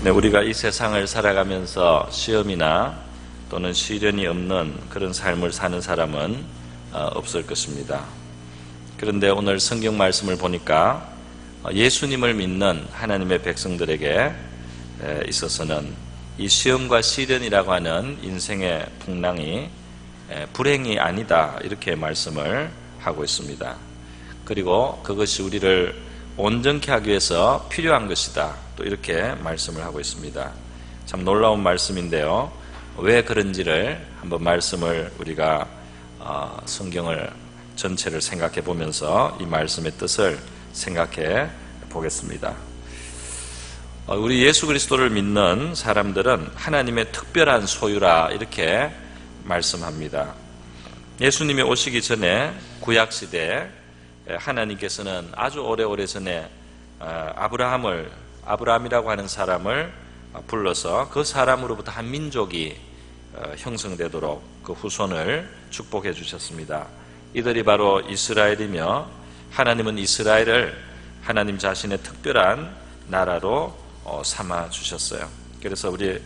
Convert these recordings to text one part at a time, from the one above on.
네, 우리가 이 세상을 살아가면서 시험이나 또는 시련이 없는 그런 삶을 사는 사람은 없을 것입니다. 그런데 오늘 성경 말씀을 보니까 예수님을 믿는 하나님의 백성들에게 있어서는 이 시험과 시련이라고 하는 인생의 풍랑이 불행이 아니다, 이렇게 말씀을 하고 있습니다. 그리고 그것이 우리를 온전케 하기 위해서 필요한 것이다, 또 이렇게 말씀을 하고 있습니다. 참 놀라운 말씀인데요, 왜 그런지를 한번 말씀을 우리가 성경을 전체를 생각해 보면서 이 말씀의 뜻을 생각해 보겠습니다. 우리 예수 그리스도를 믿는 사람들은 하나님의 특별한 소유라, 이렇게 말씀합니다. 예수님이 오시기 전에 구약시대 하나님께서는 아주 오래오래 전에 아브라함이라고 하는 사람을 불러서 그 사람으로부터 한 민족이 형성되도록 그 후손을 축복해 주셨습니다. 이들이 바로 이스라엘이며, 하나님은 이스라엘을 하나님 자신의 특별한 나라로 삼아 주셨어요. 그래서 우리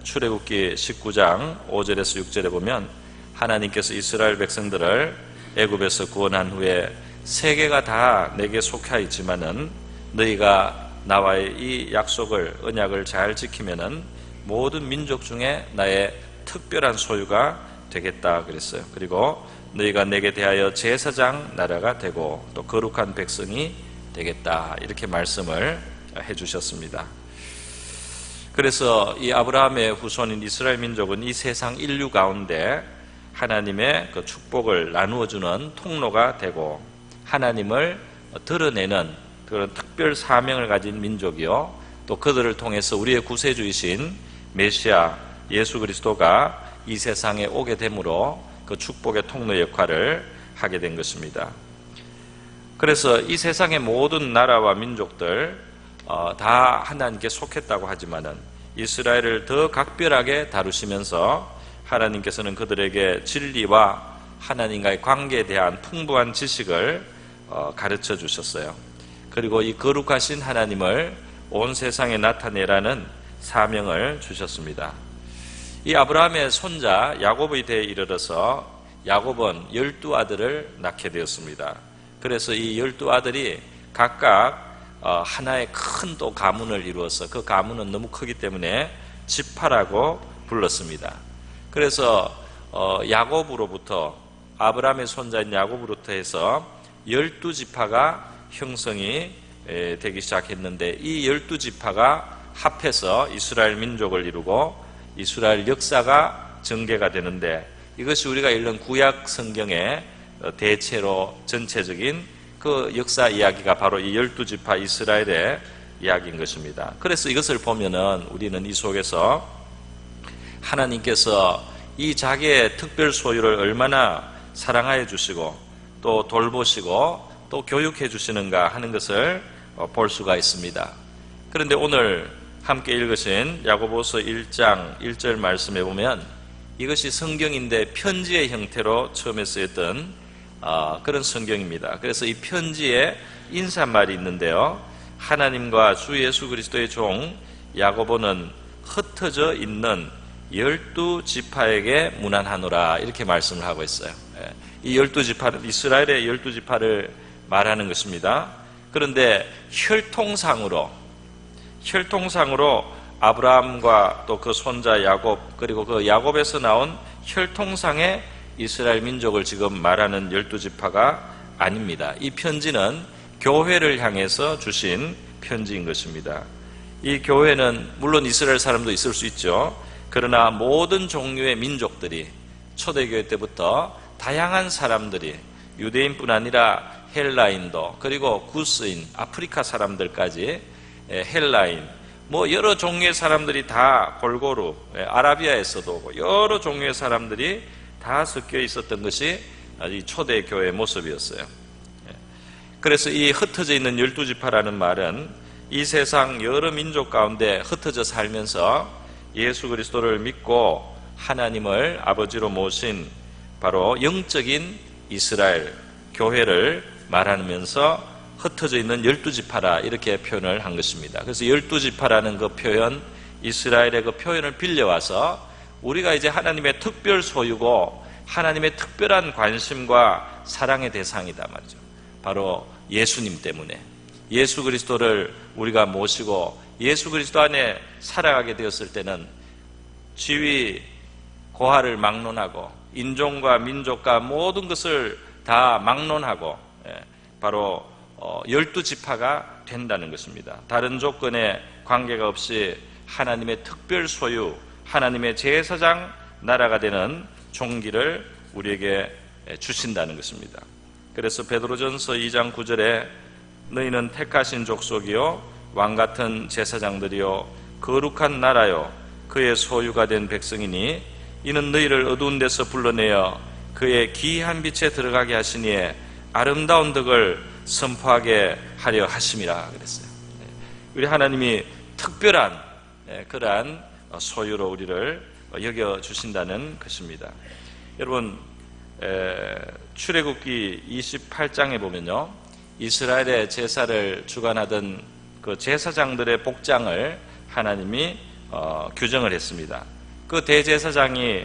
출애굽기 19장 5절에서 6절에 보면 하나님께서 이스라엘 백성들을 애굽에서 구원한 후에 세계가 다 내게 속해 있지만은 너희가 나와의 이 약속을, 언약을 잘 지키면은 모든 민족 중에 나의 특별한 소유가 되겠다 그랬어요. 그리고 너희가 내게 대하여 제사장 나라가 되고 또 거룩한 백성이 되겠다, 이렇게 말씀을 해주셨습니다. 그래서 이 아브라함의 후손인 이스라엘 민족은 이 세상 인류 가운데 하나님의 그 축복을 나누어주는 통로가 되고 하나님을 드러내는 그런 특별 사명을 가진 민족이요, 또 그들을 통해서 우리의 구세주이신 메시아 예수 그리스도가 이 세상에 오게 되므로 그 축복의 통로 역할을 하게 된 것입니다. 그래서 이 세상의 모든 나라와 민족들 다 하나님께 속했다고 하지만은 이스라엘을 더 각별하게 다루시면서 하나님께서는 그들에게 진리와 하나님과의 관계에 대한 풍부한 지식을 가르쳐 주셨어요. 그리고 이 거룩하신 하나님을 온 세상에 나타내라는 사명을 주셨습니다. 이 아브라함의 손자 야곱의 대에 이르러서 야곱은 12아들을 낳게 되었습니다. 그래서 이 12아들이 각각 하나의 큰 또 가문을 이루어서 그 가문은 너무 크기 때문에 지파라고 불렀습니다. 그래서 야곱으로부터, 아브라함의 손자인 야곱으로부터 해서 12지파가 형성이 되기 시작했는데, 이 12지파가 합해서 이스라엘 민족을 이루고 이스라엘 역사가 전개가 되는데, 이것이 우리가 읽는 구약 성경의 대체로 전체적인 그 역사 이야기가 바로 이 12지파 이스라엘의 이야기인 것입니다. 그래서 이것을 보면은 우리는 이 속에서 하나님께서 이 자기의 특별 소유를 얼마나 사랑하여 주시고 또 돌보시고 또 교육해 주시는가 하는 것을 볼 수가 있습니다. 그런데 오늘 함께 읽으신 야고보서 1장 1절 말씀에 보면 이것이 성경인데 편지의 형태로 처음에 쓰였던 그런 성경입니다. 그래서 이 편지에 인사말이 있는데요, 하나님과 주 예수 그리스도의 종 야고보는 흩어져 있는 12지파에게 문안하노라, 이렇게 말씀을 하고 있어요. 이 12지파는 이스라엘의 12지파를 말하는 것입니다. 그런데 혈통상으로 아브라함과 또 그 손자 야곱, 그리고 그 야곱에서 나온 혈통상의 이스라엘 민족을 지금 말하는 12지파가 아닙니다. 이 편지는 교회를 향해서 주신 편지인 것입니다. 이 교회는 물론 이스라엘 사람도 있을 수 있죠. 그러나 모든 종류의 민족들이 초대교회 때부터 다양한 사람들이, 유대인뿐 아니라 헬라인도, 그리고 구스인, 아프리카 사람들까지, 헬라인, 여러 종류의 사람들이 다 골고루, 아라비아에서도 오고 여러 종류의 사람들이 다 섞여 있었던 것이 이 초대교회의 모습이었어요. 그래서 이 흩어져 있는 12지파라는 말은 이 세상 여러 민족 가운데 흩어져 살면서 예수 그리스도를 믿고 하나님을 아버지로 모신 바로 영적인 이스라엘 교회를 말하면서 흩어져 있는 12지파라, 이렇게 표현을 한 것입니다. 그래서 12지파라는 그 표현, 이스라엘의 그 표현을 빌려와서 우리가 이제 하나님의 특별 소유고 하나님의 특별한 관심과 사랑의 대상이다 말이죠. 바로 예수님 때문에 예수 그리스도를 우리가 모시고 예수 그리스도 안에 살아가게 되었을 때는 지위, 고하를 막론하고 인종과 민족과 모든 것을 다 막론하고 바로 12지파가 된다는 것입니다. 다른 조건에 관계가 없이 하나님의 특별 소유, 하나님의 제사장 나라가 되는 종기를 우리에게 주신다는 것입니다. 그래서 베드로전서 2장 9절에 너희는 택하신 족속이요 왕같은 제사장들이요 거룩한 나라요 그의 소유가 된 백성이니 이는 너희를 어두운 데서 불러내어 그의 기이한 빛에 들어가게 하시니 아름다운 덕을 선포하게 하려 하심이라 그랬어요. 우리 하나님이 특별한 그러한 소유로 우리를 여겨주신다는 것입니다. 여러분 출애굽기 28장에 보면요 이스라엘의 제사를 주관하던 그 제사장들의 복장을 하나님이 규정을 했습니다. 그 대제사장이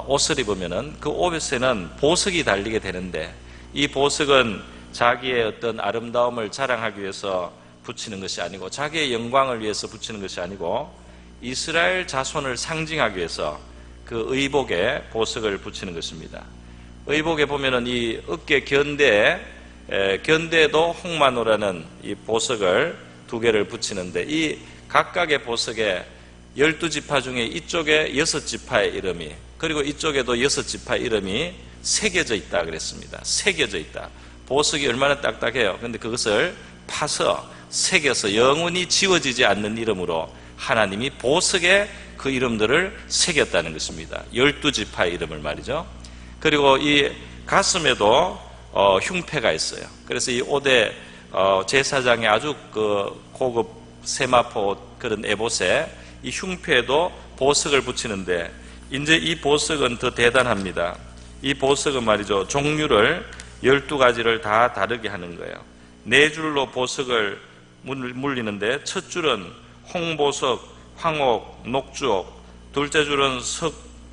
옷을 입으면은 그 옷에는 보석이 달리게 되는데 이 보석은 자기의 어떤 아름다움을 자랑하기 위해서 붙이는 것이 아니고 자기의 영광을 위해서 붙이는 것이 아니고 이스라엘 자손을 상징하기 위해서 그 의복에 보석을 붙이는 것입니다. 의복에 보면은 이 어깨 견대에도 홍마노라는 이 보석을 2개를 붙이는데 이 각각의 보석에 12지파 중에 이쪽에 6지파의 이름이 그리고 이쪽에도 6지파의 이름이 새겨져 있다 그랬습니다. 새겨져 있다. 보석이 얼마나 딱딱해요. 그런데 그것을 파서 새겨서 영원히 지워지지 않는 이름으로 하나님이 보석에 그 이름들을 새겼다는 것입니다. 12지파의 이름을 말이죠. 그리고 이 가슴에도 흉패가 있어요. 그래서 이 옷에 제사장의 아주 그 고급 세마포 그런 에봇에 이 흉패에도 보석을 붙이는데 이제 이 보석은 더 대단합니다. 이 보석은 말이죠. 종류를 12가지를 다 다르게 하는 거예요. 4줄로 보석을 물리는데 첫 줄은 홍보석, 황옥, 녹주옥, 둘째 줄은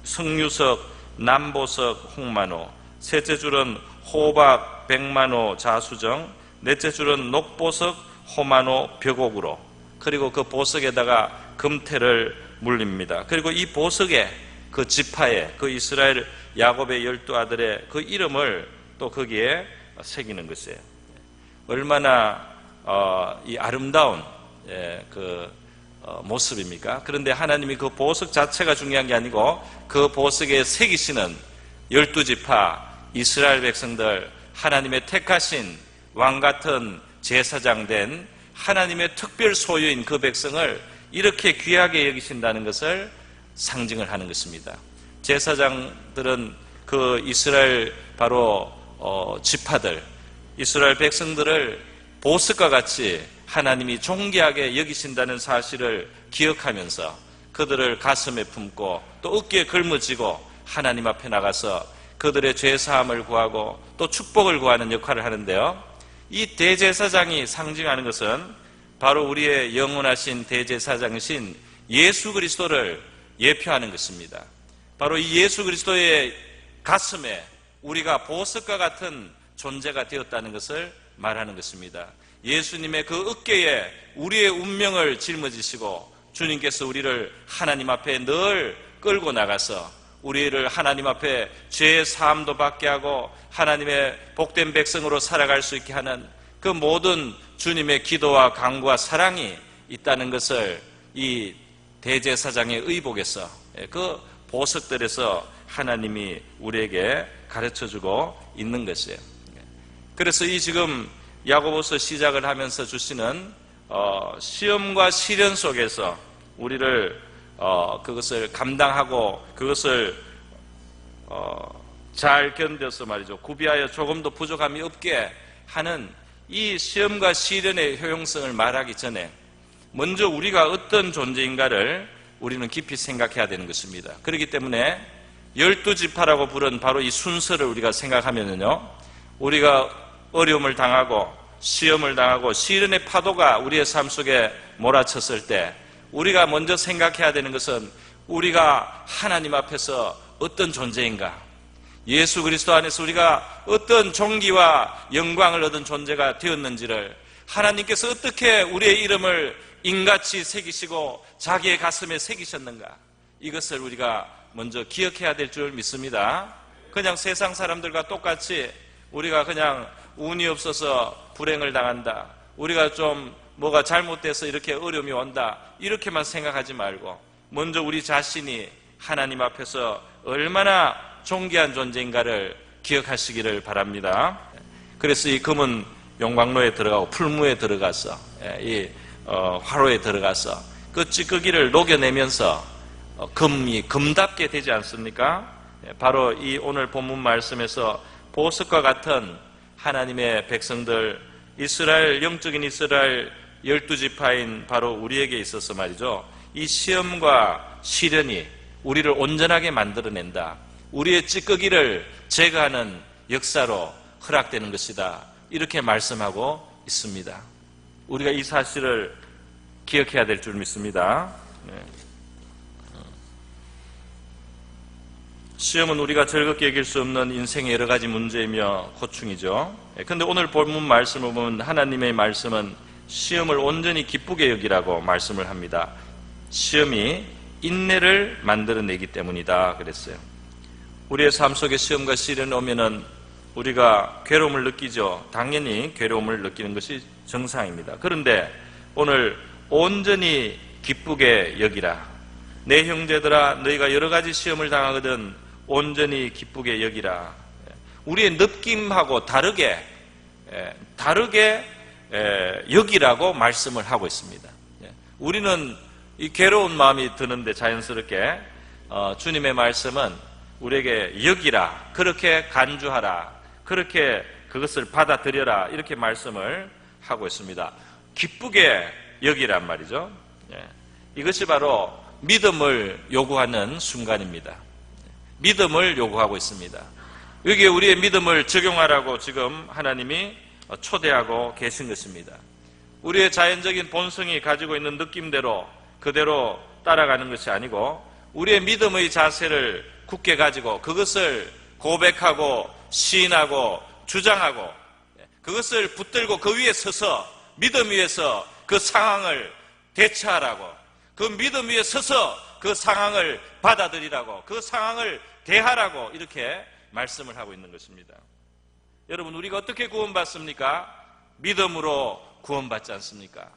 석류석, 남보석, 홍만호, 셋째 줄은 호박, 백만호, 자수정, 넷째 줄은 녹보석, 호만호, 벽옥으로 그리고 그 보석에다가 금태를 물립니다. 그리고 이 보석에 그 지파에 그 이스라엘 야곱의 12아들의 그 이름을 또 거기에 새기는 것이에요. 얼마나 이 아름다운 모습입니까? 그런데 하나님이 그 보석 자체가 중요한 게 아니고 그 보석에 새기시는 12지파 이스라엘 백성들 하나님의 택하신 왕같은 제사장 된 하나님의 특별 소유인 그 백성을 이렇게 귀하게 여기신다는 것을 상징을 하는 것입니다. 제사장들은 그 이스라엘 바로 지파들 이스라엘 백성들을 보석과 같이 하나님이 존귀하게 여기신다는 사실을 기억하면서 그들을 가슴에 품고 또 어깨에 걸머쥐고 하나님 앞에 나가서 그들의 죄사함을 구하고 또 축복을 구하는 역할을 하는데요. 이 대제사장이 상징하는 것은 바로 우리의 영원하신 대제사장이신 예수 그리스도를 예표하는 것입니다. 바로 이 예수 그리스도의 가슴에 우리가 보석과 같은 존재가 되었다는 것을 말하는 것입니다. 예수님의 그 어깨에 우리의 운명을 짊어지시고 주님께서 우리를 하나님 앞에 늘 끌고 나가서 우리를 하나님 앞에 죄의 사함도 받게 하고 하나님의 복된 백성으로 살아갈 수 있게 하는 그 모든 주님의 기도와 강구와 사랑이 있다는 것을 이 대제사장의 의복에서 그 보석들에서 하나님이 우리에게 가르쳐주고 있는 것이에요. 그래서 이 지금 야고보서 시작을 하면서 주시는 시험과 시련 속에서 우리를 그것을 감당하고 그것을 잘 견뎌서 말이죠. 구비하여 조금도 부족함이 없게 하는 이 시험과 시련의 효용성을 말하기 전에 먼저 우리가 어떤 존재인가를 우리는 깊이 생각해야 되는 것입니다. 그렇기 때문에 12지파라고 부른 바로 이 순서를 우리가 생각하면요, 우리가 어려움을 당하고 시험을 당하고 시련의 파도가 우리의 삶 속에 몰아쳤을 때 우리가 먼저 생각해야 되는 것은 우리가 하나님 앞에서 어떤 존재인가, 예수 그리스도 안에서 우리가 어떤 존귀와 영광을 얻은 존재가 되었는지를, 하나님께서 어떻게 우리의 이름을 인같이 새기시고 자기의 가슴에 새기셨는가, 이것을 우리가 먼저 기억해야 될 줄 믿습니다. 그냥 세상 사람들과 똑같이 우리가 그냥 운이 없어서 불행을 당한다, 우리가 좀 뭐가 잘못돼서 이렇게 어려움이 온다, 이렇게만 생각하지 말고 먼저 우리 자신이 하나님 앞에서 얼마나 존귀한 존재인가를 기억하시기를 바랍니다. 그래서 이 금은 용광로에 들어가고 풀무에 들어가서 이 화로에 들어가서 그 찌꺼기를 녹여내면서 금이 금답게 되지 않습니까? 바로 이 오늘 본문 말씀에서 보석과 같은 하나님의 백성들, 이스라엘, 영적인 이스라엘 12지파인 바로 우리에게 있어서 말이죠, 이 시험과 시련이 우리를 온전하게 만들어낸다, 우리의 찌꺼기를 제거하는 역사로 허락되는 것이다, 이렇게 말씀하고 있습니다. 우리가 이 사실을 기억해야 될 줄 믿습니다. 시험은 우리가 즐겁게 여길 수 없는 인생의 여러 가지 문제이며 고충이죠. 그런데 오늘 본문 말씀을 보면 하나님의 말씀은 시험을 온전히 기쁘게 여기라고 말씀을 합니다. 시험이 인내를 만들어내기 때문이다 그랬어요. 우리의 삶 속에 시험과 시련이 오면은 우리가 괴로움을 느끼죠. 당연히 괴로움을 느끼는 것이 정상입니다. 그런데 오늘 온전히 기쁘게 여기라. 내 형제들아, 너희가 여러 가지 시험을 당하거든 온전히 기쁘게 여기라. 우리의 느낌하고 다르게 여기라고 말씀을 하고 있습니다. 우리는 이 괴로운 마음이 드는데 자연스럽게 주님의 말씀은 우리에게 여기라, 그렇게 간주하라, 그렇게 그것을 받아들여라, 이렇게 말씀을 하고 있습니다. 기쁘게 여기란 말이죠. 이것이 바로 믿음을 요구하는 순간입니다. 믿음을 요구하고 있습니다. 여기에 우리의 믿음을 적용하라고 지금 하나님이 초대하고 계신 것입니다. 우리의 자연적인 본성이 가지고 있는 느낌대로 그대로 따라가는 것이 아니고 우리의 믿음의 자세를 굳게 가지고 그것을 고백하고 시인하고 주장하고 그것을 붙들고 그 위에 서서 믿음 위에서 그 상황을 대처하라고, 그 믿음 위에 서서 그 상황을 받아들이라고, 그 상황을 대하라고 이렇게 말씀을 하고 있는 것입니다. 여러분, 우리가 어떻게 구원받습니까? 믿음으로 구원받지 않습니까?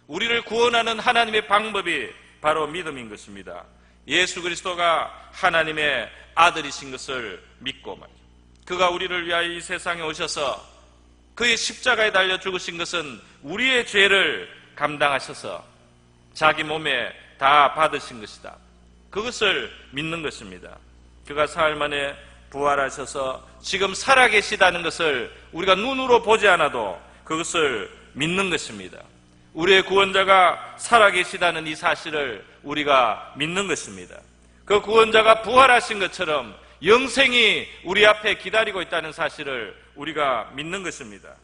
우리를 구원하는 하나님의 방법이 바로 믿음인 것입니다. 예수 그리스도가 하나님의 아들이신 것을 믿고 말이죠. 그가 우리를 위하여 이 세상에 오셔서 그의 십자가에 달려 죽으신 것은 우리의 죄를 감당하셔서 자기 몸에 다 받으신 것이다. 그것을 믿는 것입니다. 그가 사흘 만에 부활하셔서 지금 살아계시다는 것을 우리가 눈으로 보지 않아도 그것을 믿는 것입니다. 우리의 구원자가 살아계시다는 이 사실을 우리가 믿는 것입니다. 그 구원자가 부활하신 것처럼 영생이 우리 앞에 기다리고 있다는 사실을 우리가 믿는 것입니다.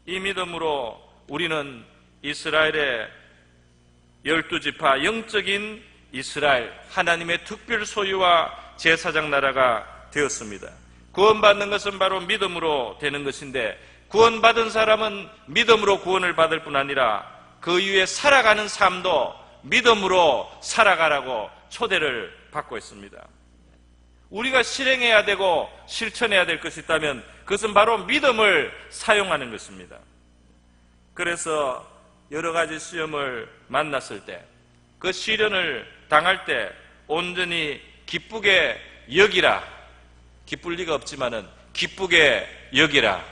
이 믿음으로 우리는 이스라엘의 12지파 영적인 이스라엘, 하나님의 특별 소유와 제사장 나라가 되었습니다. 구원받는 것은 바로 믿음으로 되는 것인데 구원받은 사람은 믿음으로 구원을 받을 뿐 아니라 그 이후에 살아가는 삶도 믿음으로 살아가라고 초대를 받고 있습니다. 우리가 실행해야 되고 실천해야 될 것이 있다면 그것은 바로 믿음을 사용하는 것입니다. 그래서 여러 가지 시험을 만났을 때, 그 시련을 당할 때 온전히 기쁘게 여기라. 기쁠 리가 없지만은 기쁘게 여기라.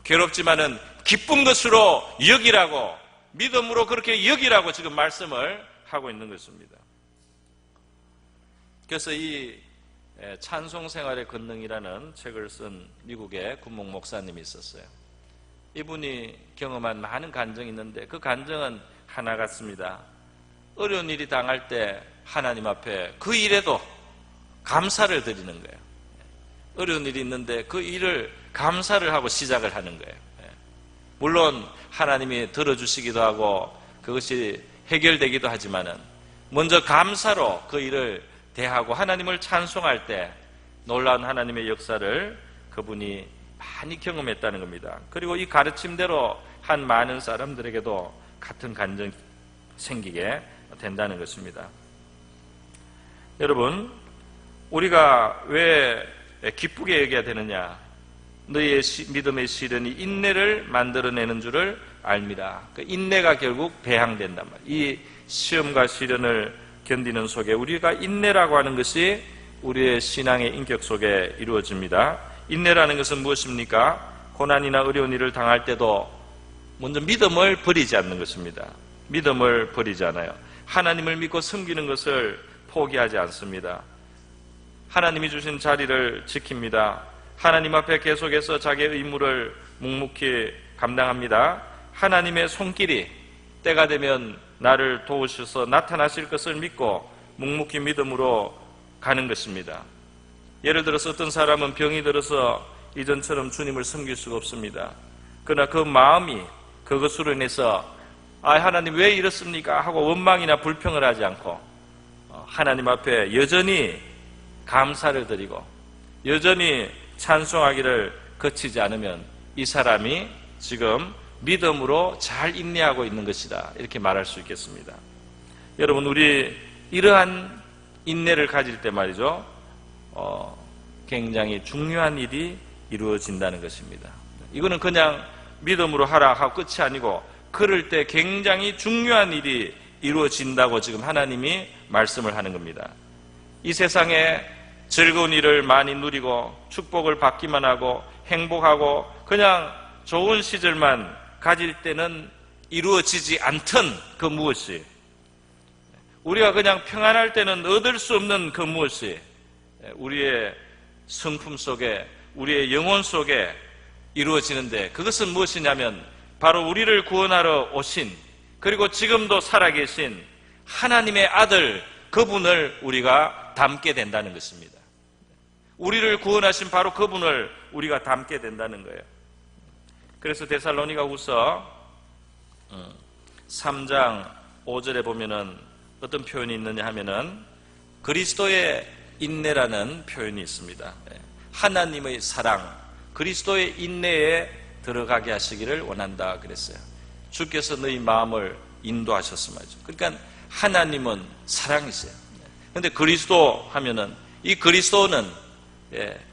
괴롭지만은 기쁜 것으로 여기라고, 믿음으로 그렇게 여기라고 지금 말씀을 하고 있는 것입니다. 그래서 이 찬송생활의 권능이라는 책을 쓴 미국의 군목 목사님이 있었어요. 이분이 경험한 많은 간증이 있는데 그 간증은 하나 같습니다. 어려운 일이 당할 때 하나님 앞에 그 일에도 감사를 드리는 거예요. 어려운 일이 있는데 그 일을 감사를 하고 시작을 하는 거예요. 물론 하나님이 들어주시기도 하고 그것이 해결되기도 하지만은 먼저 감사로 그 일을 대하고 하나님을 찬송할 때 놀라운 하나님의 역사를 그분이 많이 경험했다는 겁니다. 그리고 이 가르침대로 한 많은 사람들에게도 같은 감정이 생기게 된다는 것입니다. 여러분, 우리가 왜 기쁘게 여겨야 되느냐? 너희의 믿음의 시련이 인내를 만들어내는 줄을 알미라. 그 인내가 결국 배양된단 말이에요. 이 시험과 시련을 견디는 속에 우리가 인내라고 하는 것이 우리의 신앙의 인격 속에 이루어집니다. 인내라는 것은 무엇입니까? 고난이나 어려운 일을 당할 때도 먼저 믿음을 버리지 않는 것입니다. 믿음을 버리지 않아요. 하나님을 믿고 섬기는 것을 포기하지 않습니다. 하나님이 주신 자리를 지킵니다. 하나님 앞에 계속해서 자기의 의무를 묵묵히 감당합니다. 하나님의 손길이 때가 되면 나를 도우셔서 나타나실 것을 믿고 묵묵히 믿음으로 가는 것입니다. 예를 들어서 어떤 사람은 병이 들어서 이전처럼 주님을 섬길 수가 없습니다. 그러나 그 마음이 그것으로 인해서 하나님 왜 이렇습니까? 하고 원망이나 불평을 하지 않고 하나님 앞에 여전히 감사를 드리고 여전히 찬송하기를 거치지 않으면 이 사람이 지금 믿음으로 잘 인내하고 있는 것이다, 이렇게 말할 수 있겠습니다. 여러분, 우리 이러한 인내를 가질 때 말이죠, 굉장히 중요한 일이 이루어진다는 것입니다. 이거는 그냥 믿음으로 하라 하고 끝이 아니고 그럴 때 굉장히 중요한 일이 이루어진다고 지금 하나님이 말씀을 하는 겁니다. 이 세상에 즐거운 일을 많이 누리고 축복을 받기만 하고 행복하고 그냥 좋은 시절만 가질 때는 이루어지지 않던 그 무엇이, 우리가 그냥 평안할 때는 얻을 수 없는 그 무엇이 우리의 성품 속에, 우리의 영혼 속에 이루어지는데, 그것은 무엇이냐면 바로 우리를 구원하러 오신, 그리고 지금도 살아계신 하나님의 아들, 그분을 우리가 닮게 된다는 것입니다. 우리를 구원하신 바로 그분을 우리가 닮게 된다는 거예요. 그래서 데살로니가후서 3장 5절에 보면은 어떤 표현이 있느냐 하면은 그리스도의 인내라는 표현이 있습니다. 하나님의 사랑, 그리스도의 인내에 들어가게 하시기를 원한다 그랬어요. 주께서 너희 마음을 인도하셨음 하죠. 그러니까 하나님은 사랑이세요. 그런데 그리스도 하면은 이 그리스도는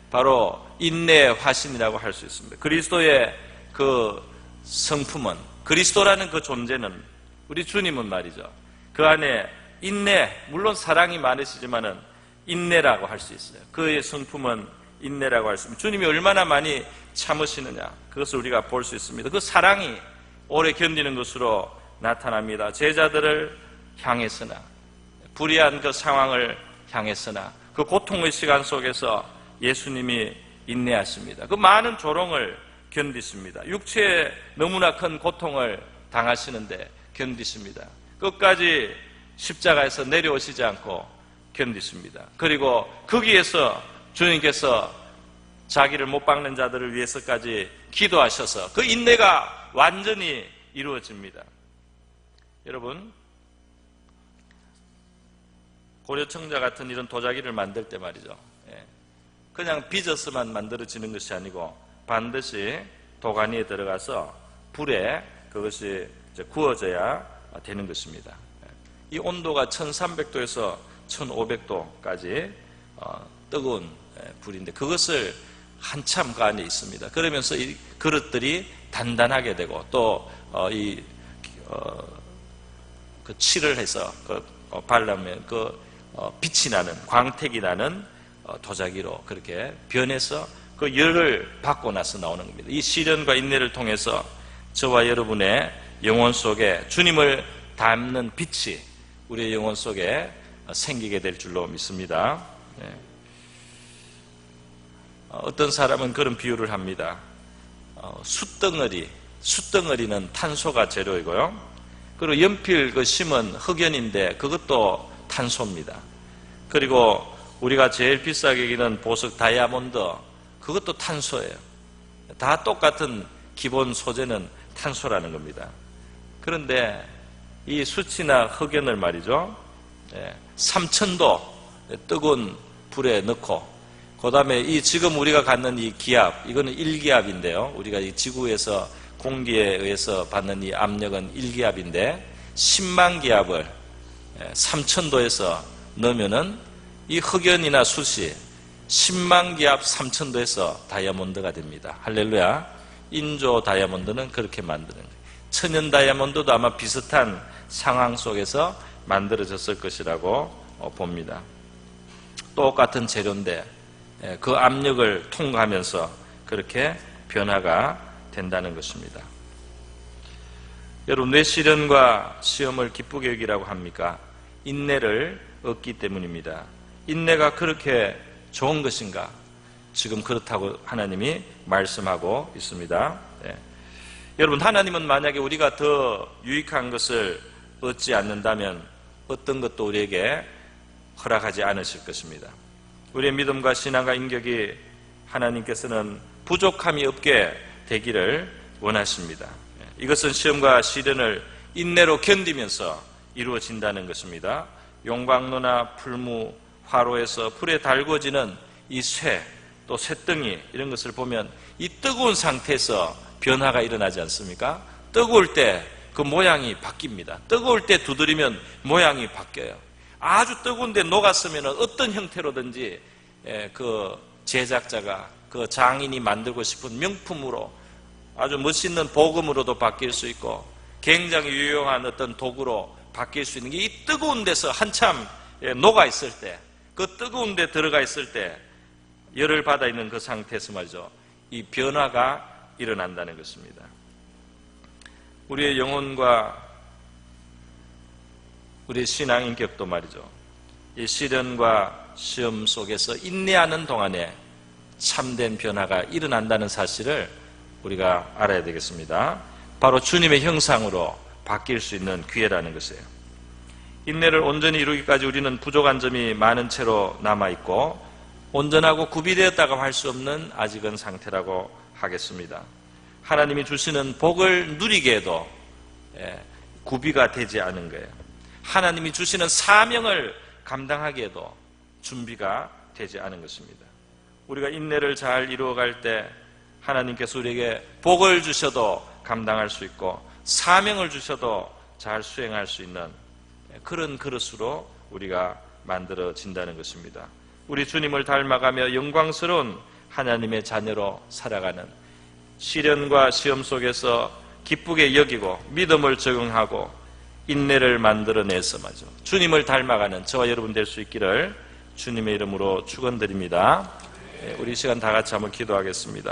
바로 인내의 화신이라고 할 수 있습니다. 그리스도의 그 성품은, 그리스도라는 그 존재는, 우리 주님은 말이죠, 그 안에 인내, 물론 사랑이 많으시지만은 인내라고 할 수 있어요. 그의 성품은 인내라고 할 수 있습니다. 주님이 얼마나 많이 참으시느냐, 그것을 우리가 볼 수 있습니다. 그 사랑이 오래 견디는 것으로 나타납니다. 제자들을 향해서나, 불의한 그 상황을 향해서나, 그 고통의 시간 속에서 예수님이 인내하십니다. 그 많은 조롱을 견디십니다. 육체에 너무나 큰 고통을 당하시는데 견디십니다. 끝까지 십자가에서 내려오시지 않고 견디십니다. 그리고 거기에서 주님께서 자기를 못 박는 자들을 위해서까지 기도하셔서 그 인내가 완전히 이루어집니다. 여러분, 고려청자 같은 이런 도자기를 만들 때 말이죠, 그냥 빚어서만 만들어지는 것이 아니고 반드시 도가니에 들어가서 불에 그것이 구워져야 되는 것입니다. 이 온도가 1300도에서 1500도까지 뜨거운 불인데 그것을 한참 그 안에 있습니다. 그러면서 이 그릇들이 단단하게 되고 또 그 칠을 해서 바르면 빛이 나는, 광택이 나는 도자기로 그렇게 변해서 그 열을 받고 나서 나오는 겁니다. 이 시련과 인내를 통해서 저와 여러분의 영혼 속에 주님을 닮는 빛이 우리의 영혼 속에 생기게 될 줄로 믿습니다. 어떤 사람은 그런 비유를 합니다. 숯덩어리는 탄소가 재료이고요. 그리고 연필 그 심은 흑연인데 그것도 탄소입니다. 그리고 우리가 제일 비싸게 여기는 보석 다이아몬드, 그것도 탄소예요. 다 똑같은 기본 소재는 탄소라는 겁니다. 그런데 이 수치나 흑연을 말이죠. 3000도 뜨거운 불에 넣고, 그 다음에 이 지금 우리가 갖는 이 기압, 이거는 1기압인데요. 우리가 이 지구에서 공기에 의해서 받는 이 압력은 1기압인데 10만 기압을 3000도에서 넣으면은 이 흑연이나 숯이 10만 기압 3000도에서 다이아몬드가 됩니다. 할렐루야. 인조 다이아몬드는 그렇게 만드는 거예요. 천연 다이아몬드도 아마 비슷한 상황 속에서 만들어졌을 것이라고 봅니다. 똑같은 재료인데 그 압력을 통과하면서 그렇게 변화가 된다는 것입니다. 여러분, 왜 시련과 시험을 기쁘게 여기라고 합니까? 인내를 얻기 때문입니다. 인내가 그렇게 좋은 것인가? 지금 그렇다고 하나님이 말씀하고 있습니다. 여러분, 하나님은 만약에 우리가 더 유익한 것을 얻지 않는다면 어떤 것도 우리에게 허락하지 않으실 것입니다. 우리의 믿음과 신앙과 인격이 하나님께서는 부족함이 없게 되기를 원하십니다. 이것은 시험과 시련을 인내로 견디면서 이루어진다는 것입니다. 용광로나 풀무, 화로에서 불에 달궈지는 이 쇠, 또 쇠등이 이런 것을 보면 이 뜨거운 상태에서 변화가 일어나지 않습니까? 뜨거울 때 그 모양이 바뀝니다. 뜨거울 때 두드리면 모양이 바뀌어요. 아주 뜨거운데 녹았으면 어떤 형태로든지 그 제작자가, 그 장인이 만들고 싶은 명품으로 아주 멋있는 보금으로도 바뀔 수 있고 굉장히 유용한 어떤 도구로 바뀔 수 있는 게 이 뜨거운 데서 한참 녹아 있을 때, 그 뜨거운 데 들어가 있을 때 열을 받아 있는 그 상태에서 말이죠, 이 변화가 일어난다는 것입니다. 우리의 영혼과 우리의 신앙 인격도 말이죠, 이 시련과 시험 속에서 인내하는 동안에 참된 변화가 일어난다는 사실을 우리가 알아야 되겠습니다. 바로 주님의 형상으로 바뀔 수 있는 기회라는 것이에요. 인내를 온전히 이루기까지 우리는 부족한 점이 많은 채로 남아있고 온전하고 구비되었다고 할 수 없는 아직은 상태라고 하겠습니다. 하나님이 주시는 복을 누리게도 구비가 되지 않은 거예요. 하나님이 주시는 사명을 감당하기에도 준비가 되지 않은 것입니다. 우리가 인내를 잘 이루어갈 때 하나님께서 우리에게 복을 주셔도 감당할 수 있고 사명을 주셔도 잘 수행할 수 있는 그런 그릇으로 우리가 만들어진다는 것입니다. 우리 주님을 닮아가며 영광스러운 하나님의 자녀로 살아가는, 시련과 시험 속에서 기쁘게 여기고 믿음을 적용하고 인내를 만들어내서 말이죠, 주님을 닮아가는 저와 여러분 될 수 있기를 주님의 이름으로 축원드립니다. 우리 시간 다 같이 한번 기도하겠습니다.